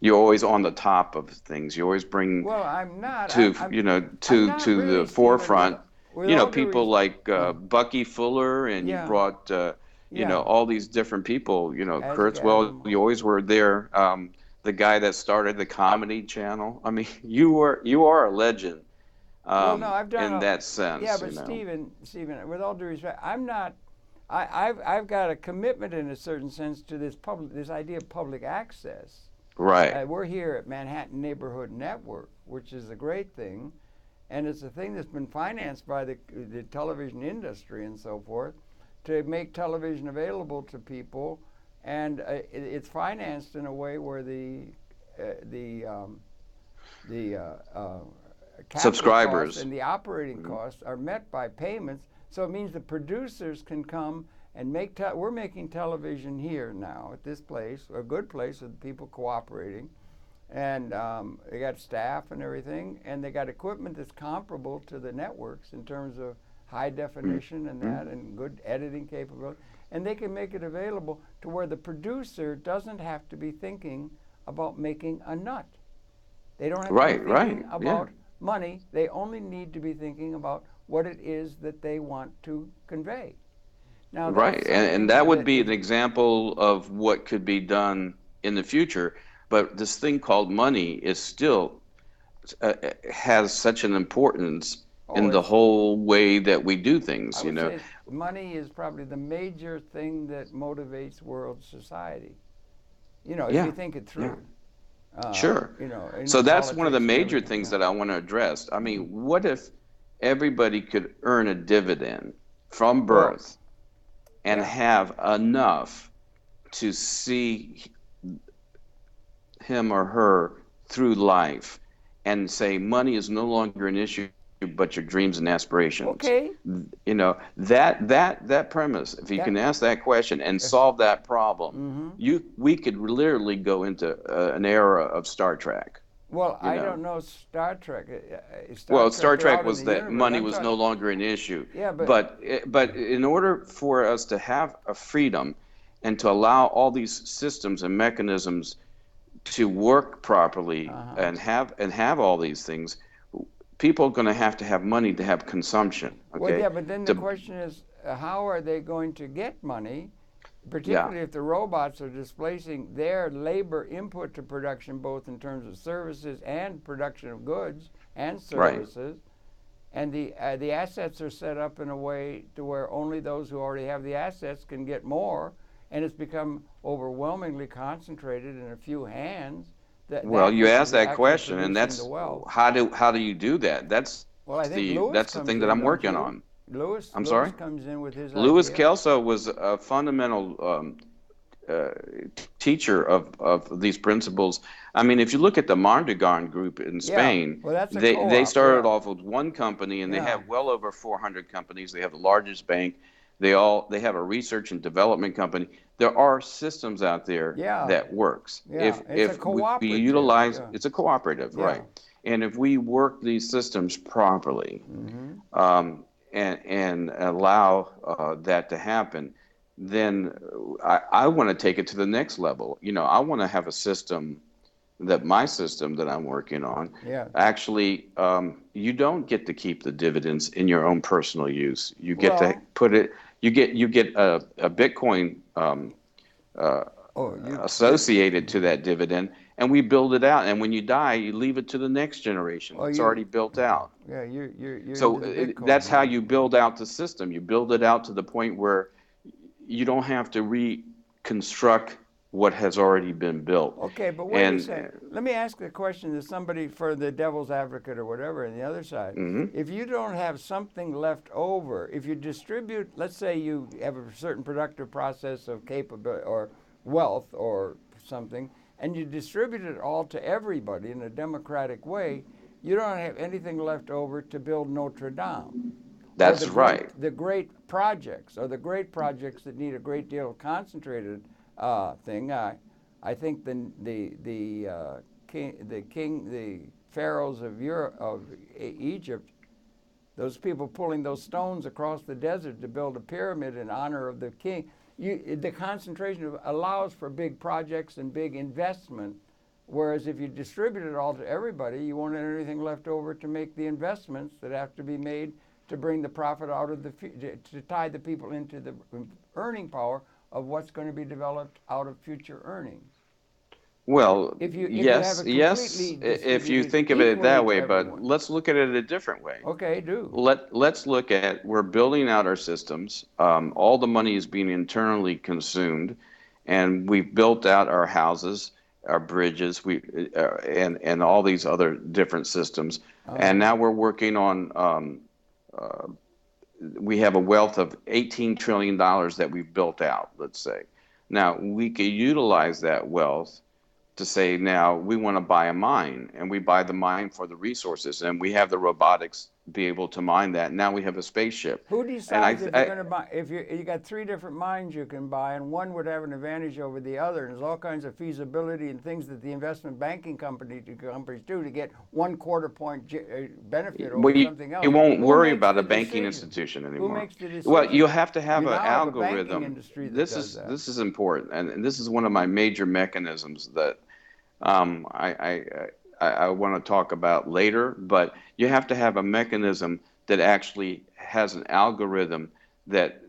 you're always on the top of things. You always bring Well, I'm not. to I'm to not to really, the Stephen. forefront, With all due people respect. like Bucky Fuller, and you Yeah. brought Yeah. all these different people. Isaac Kurtzwell, Asimov. you always were there. The guy that started the Comedy Channel. I mean, you are a legend, Well, no, I've done in a. that Yeah, sense. but Stephen, with all due respect, I'm not. I've got a commitment in a certain sense to this idea of public access. Right. We're here at Manhattan Neighborhood Network, which is a great thing, and it's a thing that's been financed by the television industry and so forth to make television available to people, and it's financed in a way where the capital costs Subscribers. and the operating costs are met by payments. So it means the producers can come and we're making television here now at this place, a good place with people cooperating. And they got staff and everything, and they got equipment that's comparable to the networks in terms of high definition and Mhm. that, and good editing capability. And they can make it available to where the producer doesn't have to be thinking about making a nut. They don't have to be Right. thinking Right. Yeah. about money. They only need to be thinking about what it is that they want to convey. Now, Right. that's And something that would that be is, an example of what could be done in the future. But this thing called money is still has such an importance oh, in the it's, whole way that we do I things. would say money is probably the major thing that motivates world society. If you Yeah. think it Yeah. through, Sure. in So that's one of the politics and major everything. things Yeah. that I want to address. I mean, what if everybody could earn a dividend from Well, birth and yeah. have enough to see him or her through life, and say money is no longer an issue but your dreams and aspirations? Okay. That premise, if you That. can ask that question and solve that problem, Mm-hmm. we could literally go into an era of Star Trek. Well, you I know don't know Star Trek. Star well, Trek, Star they're Trek out in was the that universe. money I'm was talking. no longer an issue, Yeah, but but in order for us to have a freedom and to allow all these systems and mechanisms to work properly uh-huh. and have all these things, people are going to have money to have consumption. Well, Okay, yeah, but then the to question is, how are they going to get money, yeah, particularly if the robots are displacing their labor input to production, both in terms of services and production of goods and right. services, and the assets are set up in a way to where only those who already have the assets can get more, and it's become overwhelmingly concentrated in a few hands. Well, That you which is asked that actually question, and producing the that's wealth. how do you do that? Well, I think The Lewis that's the comes thing that in, I'm don't working you? on. Lewis I'm Lewis sorry. comes in with his Louis idea. Kelso was a fundamental uh, teacher of these principles. I mean, if you look at the Mondragon group in Yeah. Spain, Well, that's a they co-op. started Yeah. off with one company, and they Yeah. have well over 400 companies. They have the largest bank. They have a research and development company. There are systems out there Yeah. that works. Yeah. It's a If we cooperative. utilize, Yeah. it's a cooperative, Yeah. right? And if we work these systems properly, Mm-hmm. and allow that to happen, then I want to take it to the next level. I want to have a system, that my system that I'm working on, Yeah. actually, you don't get to keep the dividends in your own personal use. You get to Well. put it. You get a Bitcoin Oh, you that associated to that dividend, and we build it out. And when you die, you leave it to the next generation. oh It's you already built out. yeah, you're So into the Bitcoin that's how game. you build out the system. You build it out to the point where you don't have to reconstruct what has already been built. Okay, but wait a And second. Let me ask the question to somebody for the devil's advocate or whatever on the other side. mhm. If you don't have something left over, if you distribute, let's say you have a certain productive process of capability or wealth or something, and you distribute it all to everybody in a democratic way, you don't have anything left over to build Notre Dame or That's right. the great projects or the great projects that need a great deal of concentrated thing. I think the pharaohs of Europe of Egypt, those people pulling those stones across the desert to build a pyramid in honor of the king. The concentration allows for big projects and big investment. Whereas if you distribute it all to everybody, you won't have anything left over to make the investments that have to be made to bring the profit out of to tie the people into the earning power of what's going to be developed out of future earnings. Well, If you have yes, it yes, completely if you distributed think of it equally that to way, but everyone. let's look at it a different way. Okay, do. Let's look at, we're building out our systems. All the money is being internally consumed, and we've built out our houses, our bridges, and all these other different systems. And Uh-huh. now we're working on. We have a wealth of $18 trillion that we've built out. Let's say. Now we could utilize that wealth to say, now we want to buy a mine, and we buy the mine for the resources, and we have the robotics be able to mine that. Now we have a spaceship. Who And decides if you're going to buy? If you got three different mines you can buy, and one would have an advantage over the other, and there's all kinds of feasibility and things that the investment banking companies do to get 1/4 point benefit over something you else. won't Who worry makes about a the banking decision? institution Who anymore. makes the Well, you'll decision? have to have You an now have a banking algorithm. industry that This does is that. this is important, and this is one of my major mechanisms that um, I, I want to talk about later. But you have to have a mechanism that actually has an algorithm that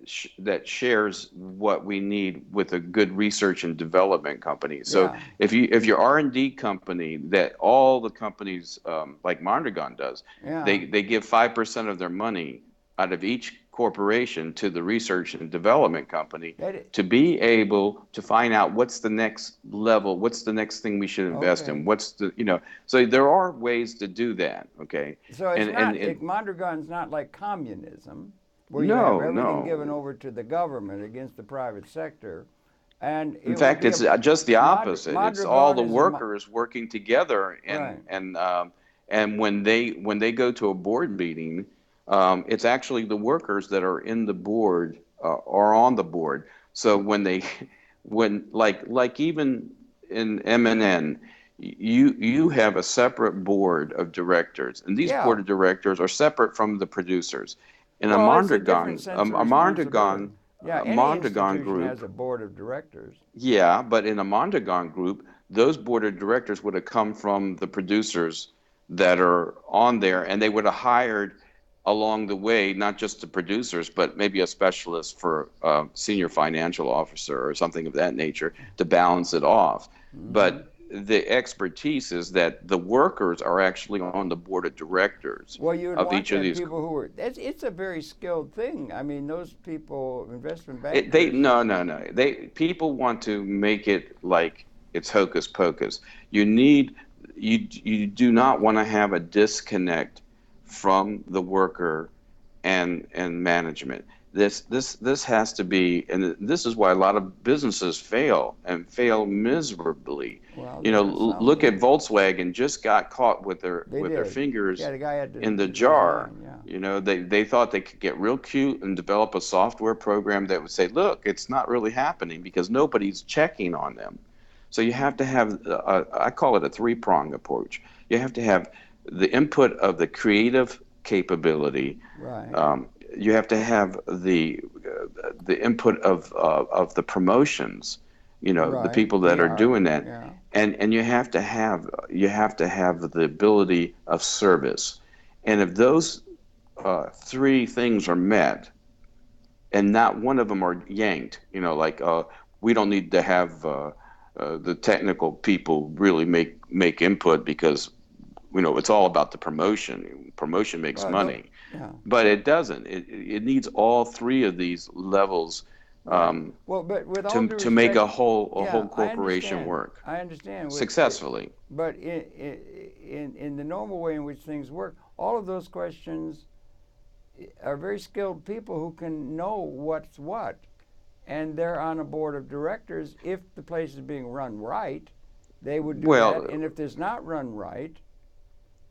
shares what we need with a good research and development company. So Yeah, if your R&D company, that all the companies like Mondragon does, yeah. they give 5% of their money out of each corporation to the research and development company That to be able to find out what's the next level, what's the next thing we should invest in, okay. what's the, so there are ways to do that, okay? So it's And not and Mondragon's not like communism, where you have no, everything given no. over to the government against the private sector, and In it would fact, be a it's just the opposite. It's all Mondragon the is a workers working together, right. and when they go to a board meeting, it's actually the workers that are in the board are on the board. So when they when like even in MNN, you have a separate board of directors, and these Yeah. board of directors are separate from the producers. In a Well, it's a different Mondragon, sense of responsibility. Yeah, any Mondragon institution has group. a board of directors. Yeah, but in a Mondragon group, those board of directors would have come from the producers that are on there, and they would have hired along the way not just the producers, but maybe a specialist for senior financial officer or something of that nature to balance it off. Hmm. But the expertise is that the workers are actually on the board of directors Well, you would of want each to of have these. people who are. It's a very skilled thing. I mean, those people, investment They bankers. no. They people want to make it like it's hocus pocus. You need you do not want to have a disconnect from the worker and management. This has to be, and this is why a lot of businesses fail and fail miserably. Well, You know, there are some look that at Volkswagen just got caught they with their did. fingers Yeah, the guy had in the the jar. design. Yeah. You know, they thought they could get real cute and develop a software program that would say, look, it's not really happening because nobody's checking on them. So you have to have, I call it a three-prong approach. You have to have the input of the creative capability. Right. Um, you have to have the input of the promotions. You know, the Right. people that are PR. doing that, Yeah. and you have to have the ability of service. And if those three things are met, and not one of them are yanked, you know, like we don't need to have the technical people really make input because it's all about the promotion. Promotion makes Well, money, yeah. but it doesn't. It needs all three of these levels Right. Well, but with all due to make respect, a yeah, whole corporation work I understand. successfully. But in the normal way in which things work, all of those questions are very skilled people who can know what's what, and they're on a board of directors. If the place is being run right, they would do that, Well, and if it's not run right,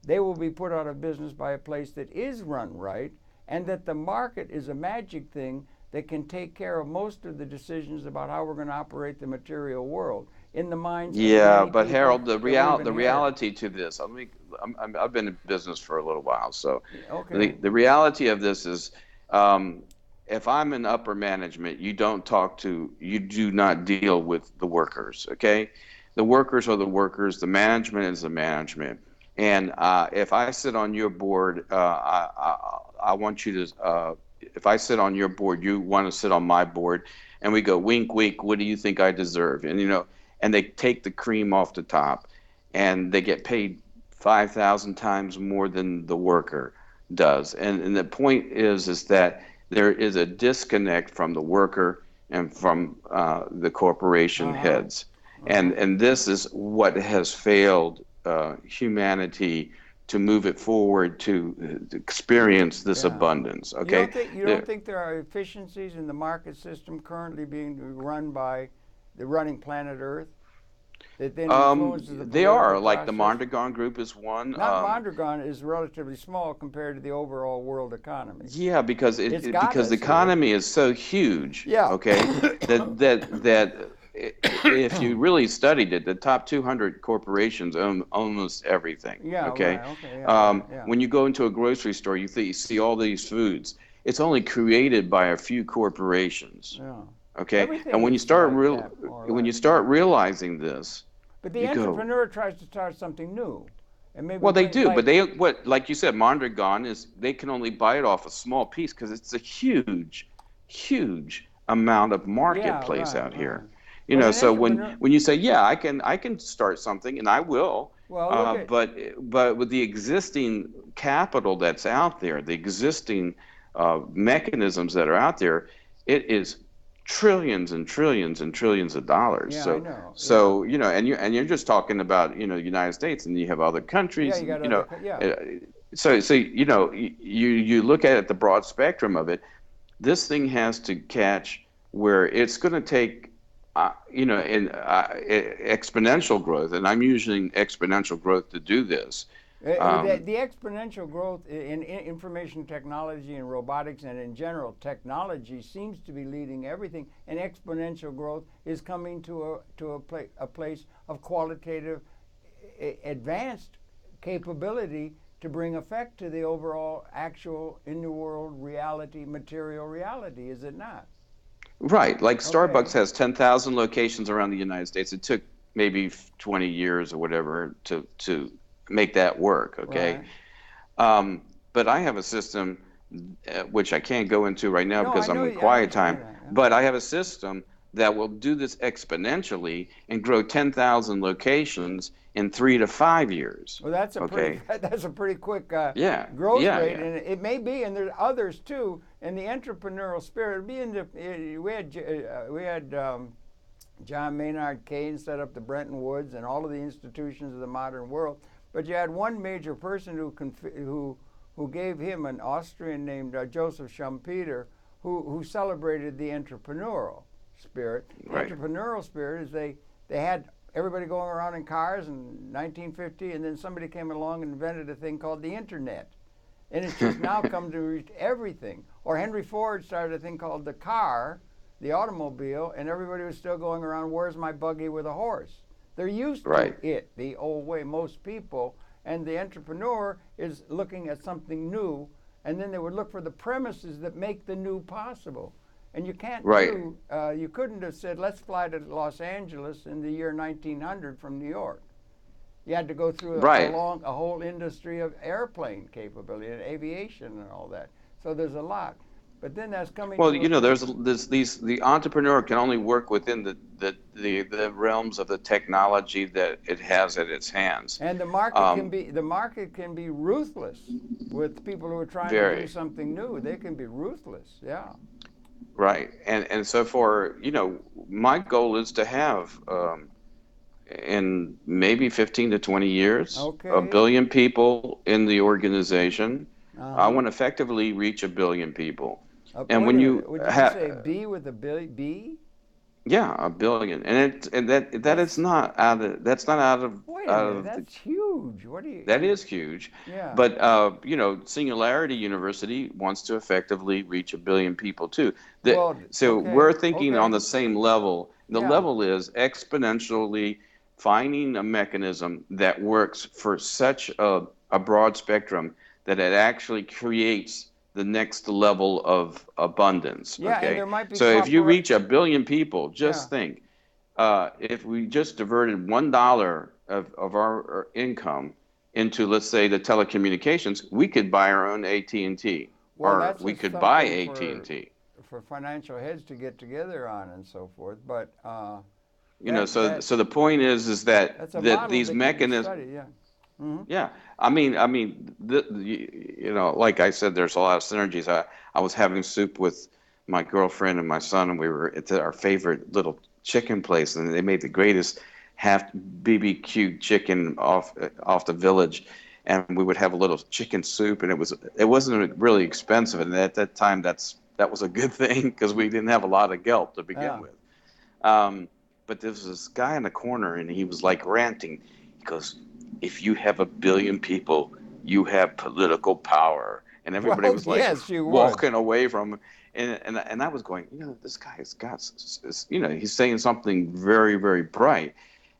they will be put out of business by a place that is run right, and that the market is a magic thing that can take care of most of the decisions about how we're going to operate the material world in the minds of the yeah, many but people Harold, that we've the inherited. reality to this, I've been in business for a little while, so Okay. the reality of this is, um, if I'm in upper management, you do not deal with the workers, okay? The workers are the workers, the management is the management, and if I sit on your board, I want you to, if I sit on your board, you want to sit on my board, and we go wink, wink. What do you think I deserve? And and they take the cream off the top, and they get paid 5,000 times more than the worker does. And the point is that there is a disconnect from the worker and from the corporation Uh-huh. heads, Uh-huh. and this is what has failed humanity to move it forward to experience this Yeah. abundance. You Okay, don't think you don't think there are efficiencies in the market system currently being run by the running planet Earth that then influences the they political are like the process? Mondragon Group is one. Not Mondragon is relatively small compared to the overall world economy. Yeah, because It's got because the us here. economy is so huge, Yeah. okay, if you really studied it, the top 200 corporations own almost everything, Yeah, okay? right. Okay, yeah, right. Yeah. When you go into a grocery store, you see all these foods. It's only created by a few corporations, Yeah. okay? And Everything is like that, more or when you less. start realizing this, But the you go, entrepreneur tries to start something new. And maybe well, they do, but like like you said, Mondragon is they can only buy it off a small piece because it's a huge, huge amount of yeah, marketplace right, out right. here. But an So entrepreneur, when you say, yeah, I can start something, and I will, well, look at but with the existing capital that's out there, the existing mechanisms that are out there, it is trillions and trillions and trillions of dollars. yeah, I know. Yeah. So and you're just talking about United States, and you have other Yeah, countries, you and got other yeah. uh, you look at it, the broad spectrum of it. This thing has to catch where it's going to take exponential growth, and I'm using exponential growth to do this. Um, The exponential growth in information technology and robotics and in general technology seems to be leading everything. And exponential growth is coming to a place of qualitative, advanced capability to bring effect to the overall actual in the world reality, material reality. Is it not? right, like Okay. Starbucks has 10,000 locations around the United States. It took maybe 20 years or whatever to make that work. Okay. Right. But I have a system, which I can't go into right now No, I because I'm know. in I quiet time, understand that. Yeah. but I have a system that will do this exponentially and grow 10,000 locations in 3 to 5 years. Well, that's a pretty Okay. that's a pretty quick Yeah. growth Yeah. rate, Yeah. and it may be, and there's others too. And the entrepreneurial spirit, be in the we had John Maynard Keynes set up the Bretton Woods and all of the institutions of the modern world. But you had one major person who gave him an Austrian named Joseph Schumpeter, who celebrated the entrepreneurial spirit. The Right. entrepreneurial spirit is they had everybody going around in cars in 1950, and then somebody came along and invented a thing called the internet. And it's just now come to reach everything. Or Henry Ford started a thing called the car, the automobile, and everybody was still going around, where's my buggy with a horse? They're used to Right. it the old way, most people. And the entrepreneur is looking at something new, and then they would look for the premises that make the new possible. And you can't Right. you couldn't have said, let's fly to Los Angeles in the year 1900 from New York. You had to go through Right. a whole industry of airplane capability and aviation and all that. So there's a lot. But then that's coming Well, to a you know, point. the entrepreneur can only work within the realms of the technology that it has at its hands. And Um, the market can be ruthless with people who are trying to do very something new. They can be ruthless. Yeah. right, and so for my goal is to have in maybe 15 to 20 years, a Okay. billion people in the organization. Uh I huh. want to effectively reach a billion people. And Wait when a you minute. Would you just have, say B with a billion? B? yeah, a billion, and that is That's not out of that's not Wait a out minute. of the, That's huge. What do that you? is huge. Yeah. But Singularity University wants to effectively reach a billion people too. So we're Okay. thinking on Okay. the same level. The Yeah. level is exponentially finding a mechanism that works for such a broad spectrum that it actually creates the next level of abundance. Yeah. And Okay. there might be So if you corporate. reach a billion people, Yeah. just think, if we just diverted $1 of our income into, let's say, the telecommunications, we could buy our own AT&T, Well, or that's we just could buy something AT&T. for financial heads to get together on and so forth. But So the point is that that's a model these that could be mechanisms. studied. Yeah. Hmm. Yeah, like I said, there's a lot of synergies. I was having soup with my girlfriend and my son, and we were at our favorite little chicken place, and they made the greatest half BBQ chicken off the village, and we would have a little chicken soup, and it wasn't really expensive, and at that time that was a good thing because we didn't have a lot of gelt to begin Yeah. with. Um, but there was this guy in the corner, and he was like ranting. He goes, "If you have a billion people, you have political power." And everybody Well, was like yes, you would. walking away from him. And I was going, this guy has got, he's saying something very, very bright.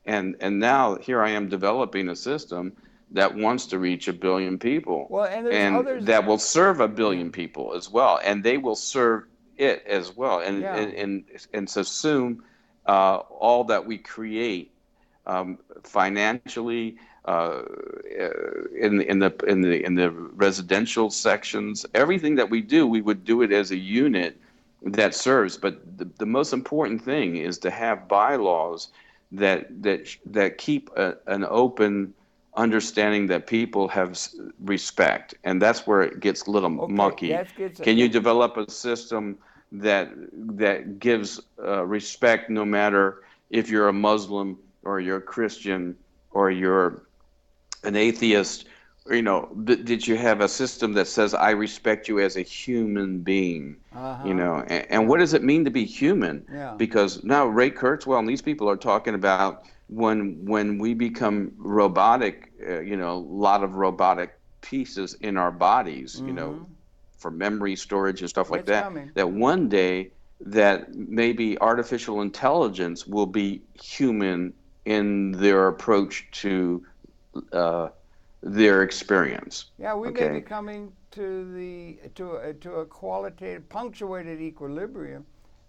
And now here I am developing a system that wants to reach a billion people Well, and there's and others. that will serve a Yeah. billion people as well. And they will serve it as well. And, Yeah. and, and, and so soon, all that we create financially, in the residential sections, everything that we do, we would do it as a unit that serves. But the most important thing is to have bylaws that keep an open understanding that people have respect, and that's where it gets a little Okay. mucky. That's good. Can you develop a system that gives respect, no matter if you're a Muslim or you're a Christian or you're an atheist? Did you have a system that says I respect you as a human being? Uh huh. And what Yeah. does it mean to be human? Yeah. Because now Ray Kurzweil and these people are talking about when we become robotic, a lot of robotic pieces in our bodies, Mm-hmm. for memory storage and stuff like It's that, coming. that one day that maybe artificial intelligence will be human in their approach to uh, their experience. Yeah, we may be Okay. coming to a qualitative, punctuated equilibrium,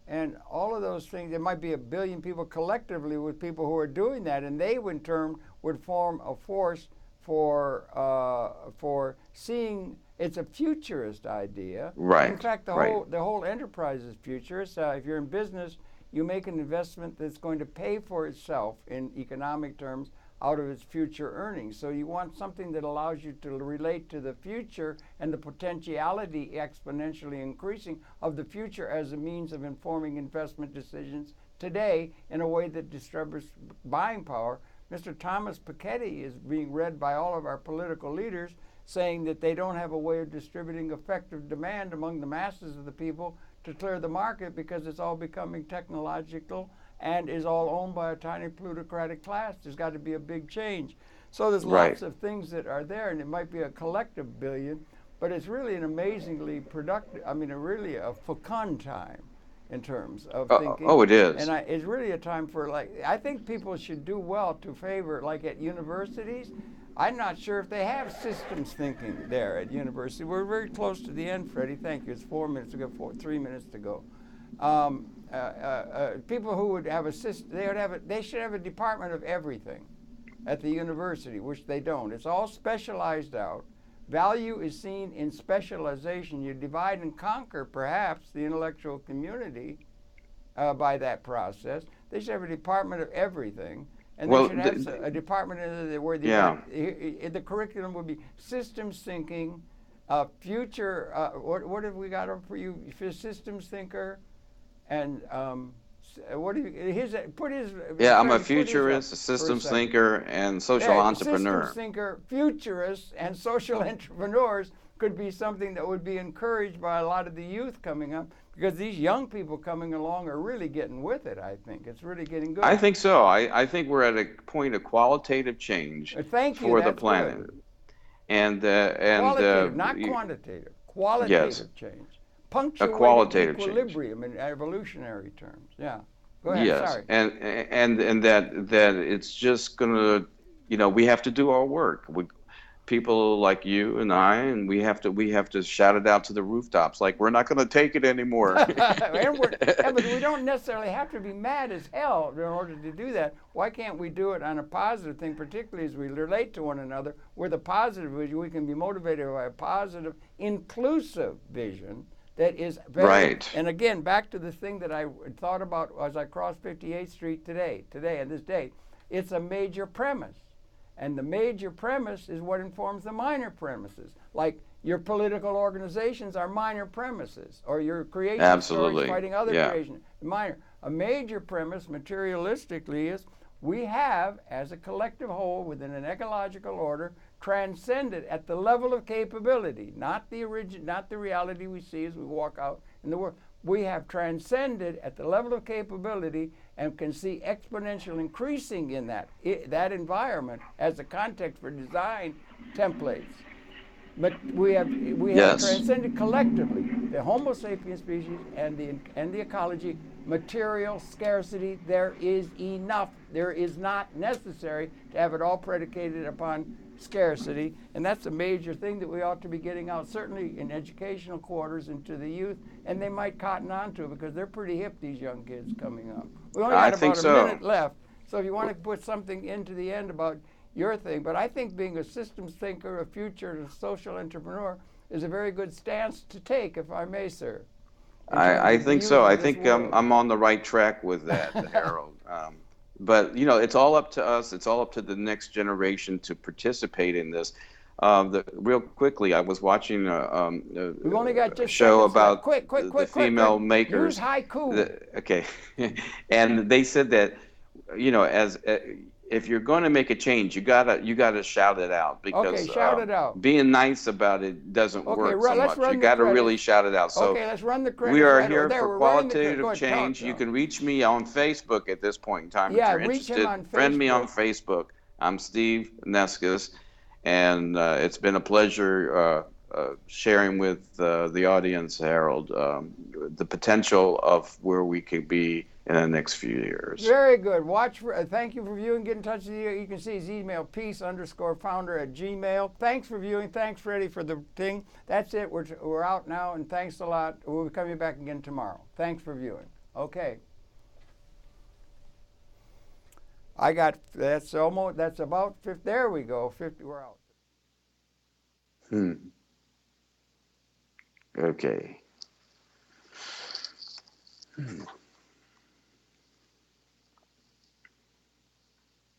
and all of those things. There might be a billion people collectively with people who are doing that, and they, in turn, would form a force for seeing. It's a futurist idea. In Right. fact, Right. the whole enterprise is futurist. If you're in business, you make an investment that's going to pay for itself in economic terms out of its future earnings. So you want something that allows you to relate to the future and the potentiality exponentially increasing of the future as a means of informing investment decisions today in a way that distributes buying power. Mr. Thomas Piketty is being read by all of our political leaders saying that they don't have a way of distributing effective demand among the masses of the people to clear the market because it's all becoming technological and is all owned by a tiny plutocratic class. There's got to be a big change. So there's Right. lots of things that are there, and it might be a collective billion, but it's really an amazingly productive, really a fecund time in terms of thinking. Oh, it And is. it's really a time for, I think people should do well to favor, like at universities. I'm not sure if they have systems thinking there at university. We're very close to the end, Freddie. Thank you. It's 4 minutes to go, 3 minutes to go. People who would have a system, they should have a department of everything at the university, which they don't. It's all specialized out Value is seen in specialization. You divide and conquer, perhaps, the intellectual community by that process. They should have a department of everything. And they Well, should have a department where yeah. the curriculum would be systems thinking, future. What have we got for you? Systems thinker, and what do you? Put his. Yeah, I'm a Put his up futurist, a for a systems second. thinker, and social Yeah, systems entrepreneur. thinker, futurists, and social entrepreneurs could be something that would be encouraged by a lot of the youth coming up, because these young people coming along are really getting with it. I think it's really getting good. I think so. I think we're at a point of qualitative change Thank you. for the That's planet, good. and Qualitative, not quantitative. yes, Qualitative change, a punctuating qualitative change. equilibrium in evolutionary terms. Yeah. Go ahead. Yes, Sorry. and that it's just gonna, we have to do our work. People like you and I, and we have to shout it out to the rooftops, like we're not gonna take it anymore. But we don't necessarily have to be mad as hell in order to do that. Why can't we do it on a positive thing, particularly as we relate to one another, where the positive vision, we can be motivated by a positive, inclusive vision that is very, Right. and again, back to the thing that I thought about as I crossed 58th Street today and this day, it's a major premise. And the major premise is what informs the minor premises. Like your political organizations are minor premises, or your creation Absolutely. stories fighting other Yeah. creation, minor. A major premise, materialistically, is we have, as a collective whole within an ecological order, transcended at the level of capability, not the reality we see as we walk out in the world. We have transcended at the level of capability and can see exponential increasing in that environment as a context for design templates. But we have Yes. transcended collectively the Homo sapiens species and the ecology. Material scarcity, there is enough. There is not necessary to have it all predicated upon scarcity, and that's a major thing that we ought to be getting out, certainly in educational quarters and to the youth, and they might cotton on to it because they're pretty hip, these young kids coming up. We only I got think about a so. minute left, so if you want to put something into the end about your thing, but I think being a systems thinker, a future, a social entrepreneur is a very good stance to take, if I may, sir. I think so. I think I'm on the right track with that, Harold. But it's all up to us. It's all up to the next generation to participate in this. Real quickly, I was watching We've only got a just show seconds left. about Quick, the female makers. Use haiku. Okay, and they said that as if you're going to make a change, you gotta shout it out, because Okay, shout it out. being nice about it doesn't Okay, work so let's much. run You the got to credits. really shout it out. So Okay, let's run the credits. we are right here there. for We're running the qualitative Go ahead, change. talk. You can reach me on Facebook at this point in time. Yeah, If you're reach him interested, on friend me on Facebook. Facebook. I'm Steve Neskis, and it's been a pleasure sharing with the audience, Harold, the potential of where we could be in the next few years. Very good. Thank you for viewing. Get in touch with you. You can see his email, peace_founder@gmail. Thanks for viewing. Thanks, Freddie, for the thing. That's it. We're out now, and thanks a lot. We'll be coming back again tomorrow. Thanks for viewing. Okay. That's about 50. There we go. 50. We're out. Okay.